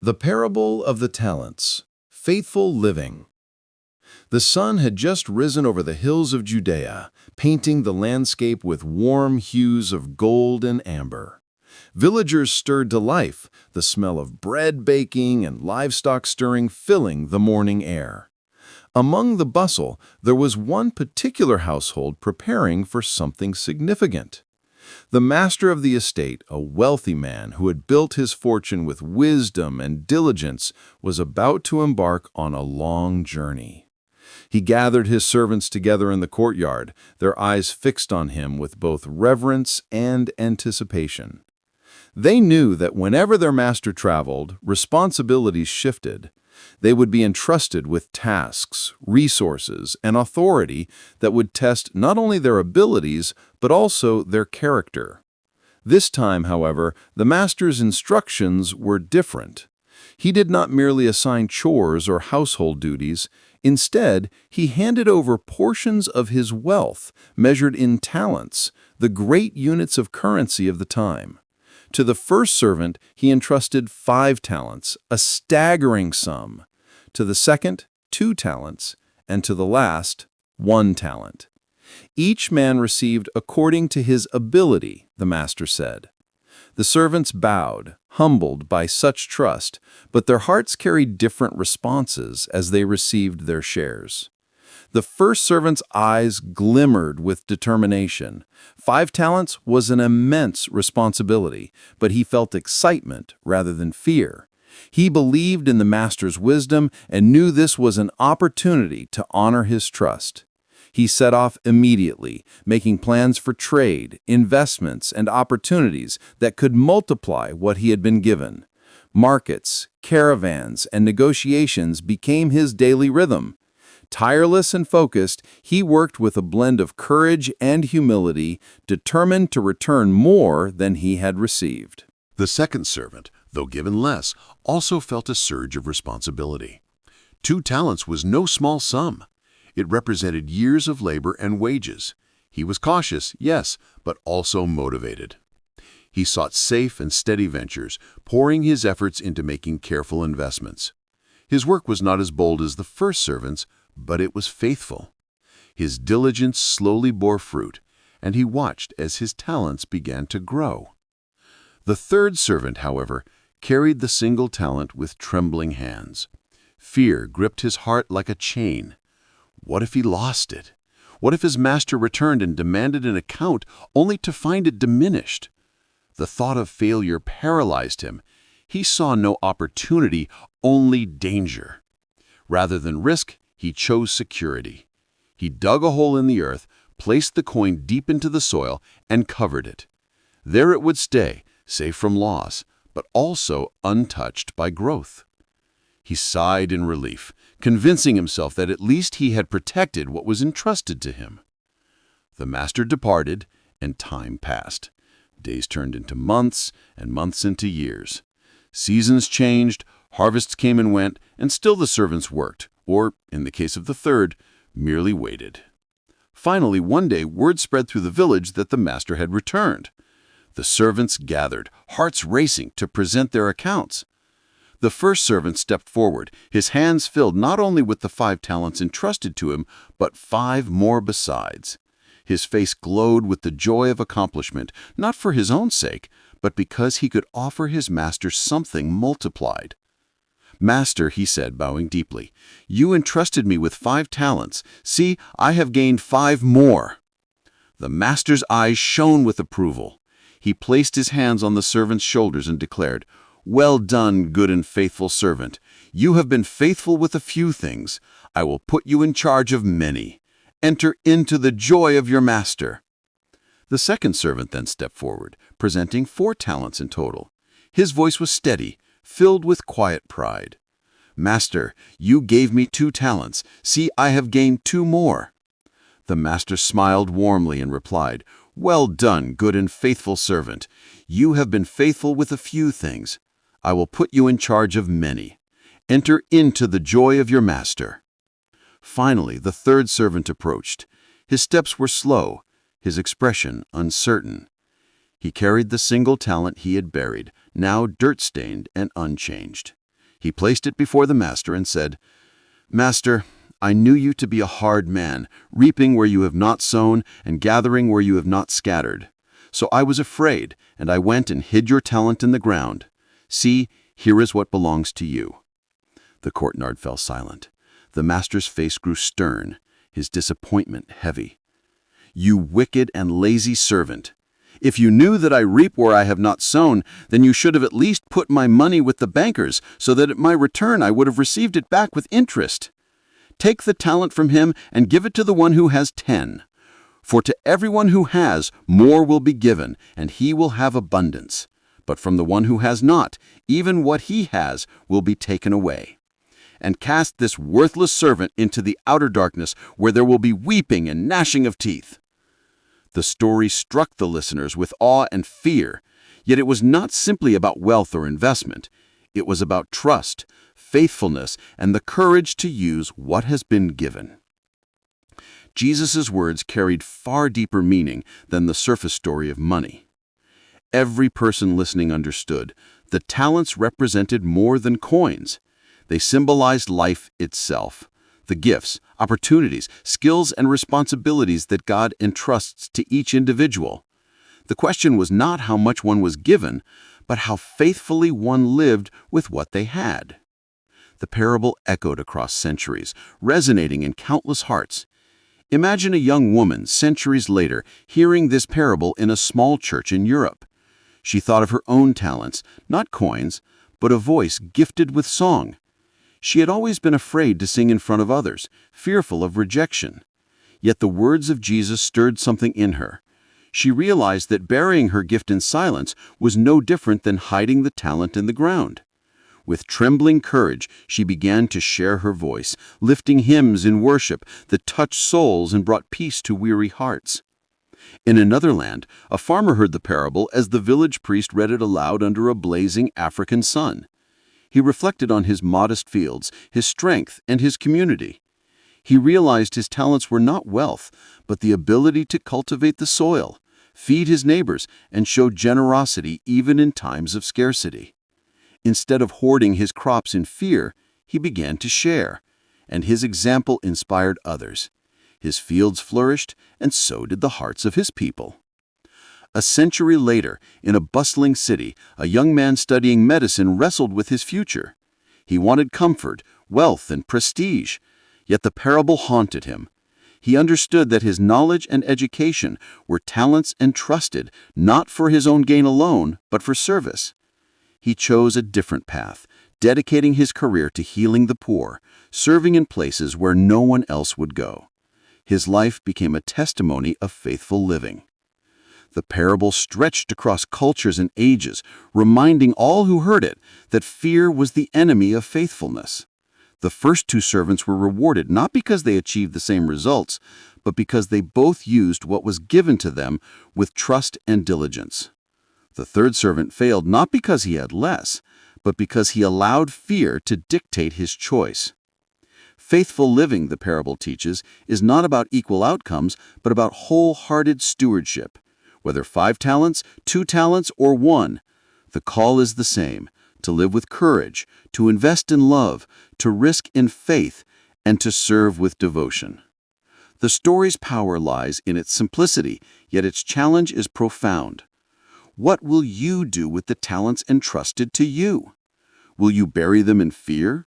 The Parable of the Talents, Faithful Living. The sun had just risen over the hills of Judea, painting the landscape with warm hues of gold and amber. Villagers stirred to life, the smell of bread baking and livestock stirring filling the morning air. Among the bustle, there was one particular household preparing for something significant. The master of the estate, a wealthy man who had built his fortune with wisdom and diligence, was about to embark on a long journey. He gathered his servants together in the courtyard, their eyes fixed on him with both reverence and anticipation. They knew that whenever their master traveled, responsibilities shifted. They would be entrusted with tasks, resources, and authority that would test not only their abilities, but also their character. This time, however, the master's instructions were different. He did not merely assign chores or household duties. Instead, he handed over portions of his wealth, measured in talents, the great units of currency of the time. To the first servant, he entrusted 5 talents, a staggering sum. To the second, 2 talents, and to the last, 1 talent. Each man received according to his ability, the master said. The servants bowed, humbled by such trust, but their hearts carried different responses as they received their shares. The first servant's eyes glimmered with determination. 5 talents was an immense responsibility, but he felt excitement rather than fear. He believed in the master's wisdom and knew this was an opportunity to honor his trust. He set off immediately, making plans for trade, investments, and opportunities that could multiply what he had been given. Markets, caravans, and negotiations became his daily rhythm. Tireless and focused, he worked with a blend of courage and humility, determined to return more than he had received. The second servant, though given less, also felt a surge of responsibility. 2 talents was no small sum. It represented years of labor and wages. He was cautious, yes, but also motivated. He sought safe and steady ventures, pouring his efforts into making careful investments. His work was not as bold as the first servant's, but it was faithful. His diligence slowly bore fruit, and he watched as his talents began to grow. The third servant, however, carried the single talent with trembling hands. Fear gripped his heart like a chain. What if he lost it? What if his master returned and demanded an account only to find it diminished? The thought of failure paralyzed him. He saw no opportunity, only danger. Rather than risk, he chose security. He dug a hole in the earth, placed the coin deep into the soil, and covered it. There it would stay, safe from loss, but also untouched by growth. He sighed in relief, convincing himself that at least he had protected what was entrusted to him. The master departed, and time passed. Days turned into months, and months into years. Seasons changed, harvests came and went, and still the servants worked, or, in the case of the third, merely waited. Finally, one day, word spread through the village that the master had returned. The servants gathered, hearts racing, to present their accounts. The first servant stepped forward, his hands filled not only with the 5 talents entrusted to him, but 5 more besides. His face glowed with the joy of accomplishment, not for his own sake, but because he could offer his master something multiplied. "Master," he said, bowing deeply, "you entrusted me with 5 talents. See, I have gained 5 more." The master's eyes shone with approval. He placed his hands on the servant's shoulders and declared, "Well done, good and faithful servant. You have been faithful with a few things. I will put you in charge of many. Enter into the joy of your master." The second servant then stepped forward, presenting 4 talents in total. His voice was steady, filled with quiet pride. "Master, you gave me 2 talents. See, I have gained 2 more." The master smiled warmly and replied, "Well done, good and faithful servant. You have been faithful with a few things. I will put you in charge of many. Enter into the joy of your master." Finally, the third servant approached. His steps were slow, his expression uncertain. He carried the single talent he had buried, now dirt-stained and unchanged. He placed it before the master and said, "Master, I knew you to be a hard man, reaping where you have not sown and gathering where you have not scattered. So I was afraid, and I went and hid your talent in the ground. See, here is what belongs to you." The courtyard fell silent. The master's face grew stern, his disappointment heavy. "You wicked and lazy servant! If you knew that I reap where I have not sown, then you should have at least put my money with the bankers, so that at my return I would have received it back with interest. Take the talent from him and give it to the one who has 10. For to everyone who has, more will be given, and he will have abundance. But from the one who has not, even what he has will be taken away. And cast this worthless servant into the outer darkness, where there will be weeping and gnashing of teeth." The story struck the listeners with awe and fear, yet it was not simply about wealth or investment. It was about trust, faithfulness, and the courage to use what has been given. Jesus' words carried far deeper meaning than the surface story of money. Every person listening understood the talents represented more than coins. They symbolized life itself, the gifts, opportunities, skills, and responsibilities that God entrusts to each individual. The question was not how much one was given, but how faithfully one lived with what they had. The parable echoed across centuries, resonating in countless hearts. Imagine a young woman, centuries later, hearing this parable in a small church in Europe. She thought of her own talents, not coins, but a voice gifted with song. She had always been afraid to sing in front of others, fearful of rejection. Yet the words of Jesus stirred something in her. She realized that burying her gift in silence was no different than hiding the talent in the ground. With trembling courage, she began to share her voice, lifting hymns in worship that touched souls and brought peace to weary hearts. In another land, a farmer heard the parable as the village priest read it aloud under a blazing African sun. He reflected on his modest fields, his strength, and his community. He realized his talents were not wealth, but the ability to cultivate the soil, feed his neighbors, and show generosity even in times of scarcity. Instead of hoarding his crops in fear, he began to share, and his example inspired others. His fields flourished, and so did the hearts of his people. A century later, in a bustling city, a young man studying medicine wrestled with his future. He wanted comfort, wealth, and prestige, yet the parable haunted him. He understood that his knowledge and education were talents entrusted not for his own gain alone, but for service. He chose a different path, dedicating his career to healing the poor, serving in places where no one else would go. His life became a testimony of faithful living. The parable stretched across cultures and ages, reminding all who heard it that fear was the enemy of faithfulness. The first two servants were rewarded not because they achieved the same results, but because they both used what was given to them with trust and diligence. The third servant failed not because he had less, but because he allowed fear to dictate his choice. Faithful living, the parable teaches, is not about equal outcomes, but about wholehearted stewardship. Whether 5 talents, 2 talents, or 1, the call is the same: to live with courage, to invest in love, to risk in faith, and to serve with devotion. The story's power lies in its simplicity, yet its challenge is profound. What will you do with the talents entrusted to you? Will you bury them in fear?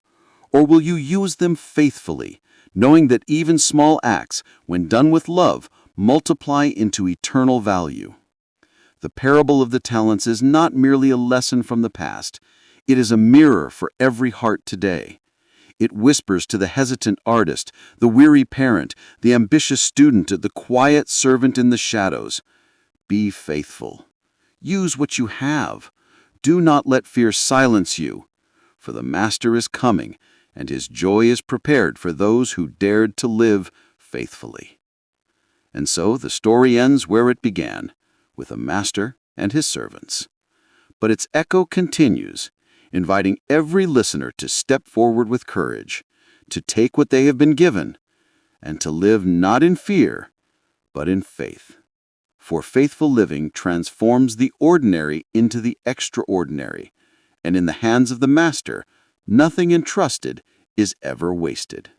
Or will you use them faithfully, knowing that even small acts, when done with love, multiply into eternal value? The parable of the talents is not merely a lesson from the past. It is a mirror for every heart today. It whispers to the hesitant artist, the weary parent, the ambitious student, the quiet servant in the shadows. Be faithful. Use what you have. Do not let fear silence you, for the Master is coming, and his joy is prepared for those who dared to live faithfully. And so the story ends where it began, with a master and his servants. But its echo continues, inviting every listener to step forward with courage, to take what they have been given, and to live not in fear, but in faith. For faithful living transforms the ordinary into the extraordinary, and in the hands of the Master, Nothing entrusted is ever wasted.